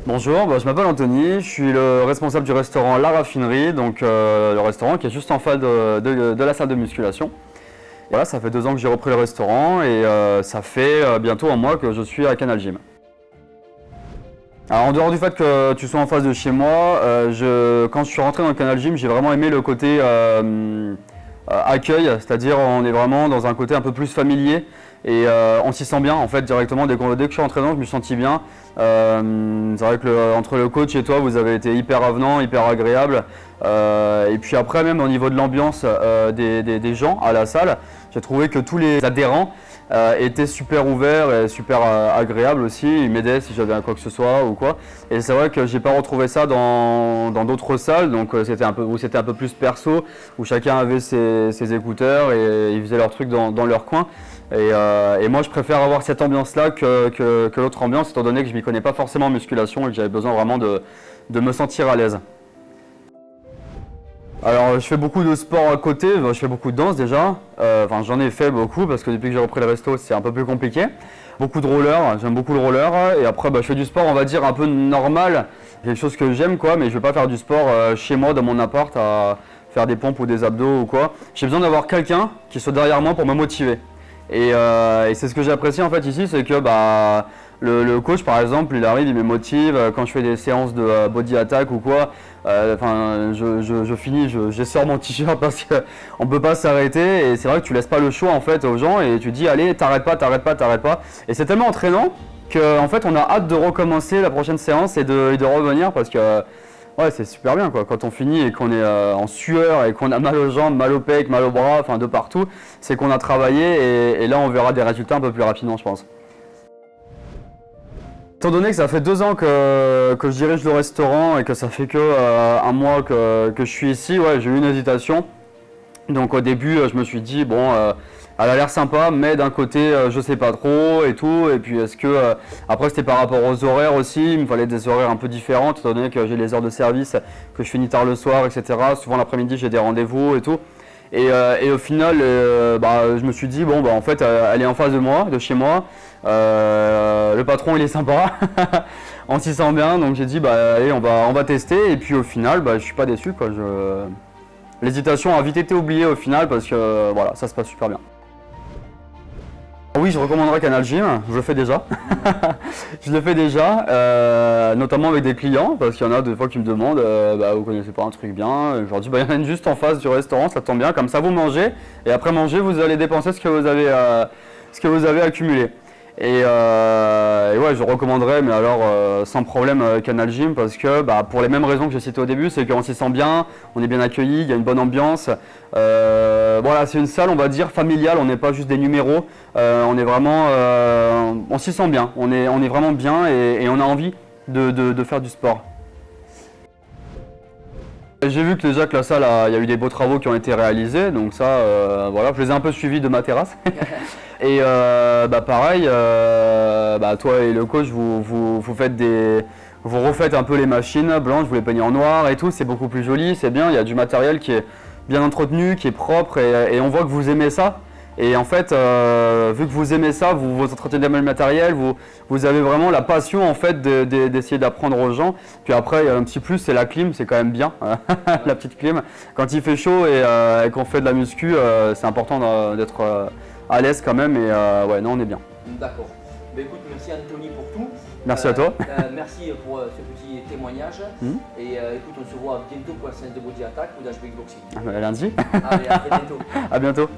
Bonjour, je m'appelle Anthony, je suis le responsable du restaurant La Raffinerie, donc le restaurant qui est juste en face de la salle de musculation. Voilà, ça fait 2 ans que j'ai repris le restaurant et ça fait bientôt un mois que je suis à Canal Gym. Alors, en dehors du fait que tu sois en face de chez moi, quand je suis rentré dans le Canal Gym, j'ai vraiment aimé le côté accueil, c'est-à-dire on est vraiment dans un côté un peu plus familier et on s'y sent bien en fait directement. Dès que je suis rentré dedans, je me suis senti bien. C'est vrai que entre le coach et toi, vous avez été hyper avenant, hyper agréable. Et puis après, même au niveau de l'ambiance des gens à la salle, j'ai trouvé que tous les adhérents étaient super ouverts et super agréables aussi. Ils m'aidaient si j'avais quoi que ce soit ou quoi. Et c'est vrai que j'ai pas retrouvé ça dans d'autres salles, donc c'était un peu plus perso, où chacun avait ses écouteurs et ils faisaient leur truc dans leur coin. Et moi je préfère avoir cette ambiance là que l'autre ambiance, étant donné que je m'y connais pas forcément en musculation et que j'avais besoin vraiment de me sentir à l'aise. Alors je fais beaucoup de sport à côté, je fais beaucoup de danse déjà, j'en ai fait beaucoup parce que depuis que j'ai repris le resto c'est un peu plus compliqué. Beaucoup de roller, j'aime beaucoup le roller et après je fais du sport on va dire un peu normal, quelque chose que j'aime quoi, mais je vais pas faire du sport chez moi dans mon appart à faire des pompes ou des abdos ou quoi. J'ai besoin d'avoir quelqu'un qui soit derrière moi pour me motiver. Et c'est ce que j'apprécie en fait ici, c'est que le coach par exemple, il arrive, il me motive quand je fais des séances de body attack ou quoi. Je finis, je sors mon t-shirt parce qu'on ne peut pas s'arrêter et c'est vrai que tu laisses pas le choix en fait aux gens et tu dis allez t'arrêtes pas. Et c'est tellement entraînant qu'en fait on a hâte de recommencer la prochaine séance et de revenir parce que ouais, c'est super bien quoi. Quand on finit et qu'on est en sueur et qu'on a mal aux jambes, mal aux pecs, mal aux bras, enfin de partout, c'est qu'on a travaillé et là on verra des résultats un peu plus rapidement je pense. Étant donné que ça fait 2 ans que je dirige le restaurant et que ça fait que un mois que je suis ici, ouais, j'ai eu une hésitation. Donc au début je me suis dit bon elle a l'air sympa mais d'un côté je sais pas trop et tout et puis est-ce que après c'était par rapport aux horaires aussi, il me fallait des horaires un peu différents étant donné que j'ai les heures de service, que je finis tard le soir etc. Souvent l'après-midi j'ai des rendez-vous et tout. Et au final, je me suis dit, bon, en fait, elle est en face de moi, de chez moi. Le patron, il est sympa. On s'y sent bien, donc j'ai dit, allez, on va tester. Et puis au final, je suis pas déçu, quoi. L'hésitation a vite été oubliée au final parce que voilà, ça se passe super bien. Oui, je recommanderais Canal Gym, je le fais déjà. Je le fais déjà, notamment avec des clients, parce qu'il y en a des fois qui me demandent vous connaissez pas un truc bien. Je leur dis il y en a une juste en face du restaurant, ça tombe bien, comme ça vous mangez, et après manger vous allez dépenser ce que vous avez accumulé. Et ouais, je recommanderais, mais alors sans problème Canal Gym parce que pour les mêmes raisons que j'ai citées au début, c'est qu'on s'y sent bien, on est bien accueilli, il y a une bonne ambiance. Voilà, c'est une salle, on va dire familiale, on n'est pas juste des numéros, on est vraiment, on s'y sent bien, on est vraiment bien et on a envie de faire du sport. J'ai vu que déjà que la salle, il y a eu des beaux travaux qui ont été réalisés, donc ça, voilà, je les ai un peu suivis de ma terrasse. Et pareil, toi et le coach, vous refaites un peu les machines blanches, vous les peignez en noir et tout, c'est beaucoup plus joli, c'est bien, il y a du matériel qui est bien entretenu, qui est propre et on voit que vous aimez ça. Et en fait, vu que vous aimez ça, vous entretenez le matériel, vous avez vraiment la passion en fait d'essayer d'apprendre aux gens. Puis après, il y a un petit plus, c'est la clim, c'est quand même bien, la petite clim. Quand il fait chaud et qu'on fait de la muscu, c'est important d'être à l'aise quand même et ouais, non, on est bien. D'accord. Écoute, merci Anthony pour tout. Merci à toi. Merci pour ce petit témoignage. Et écoute, on se voit bientôt pour la séance de Body Attack ou d'HBX Boxing. Lundi. Allez, à très bientôt. À bientôt.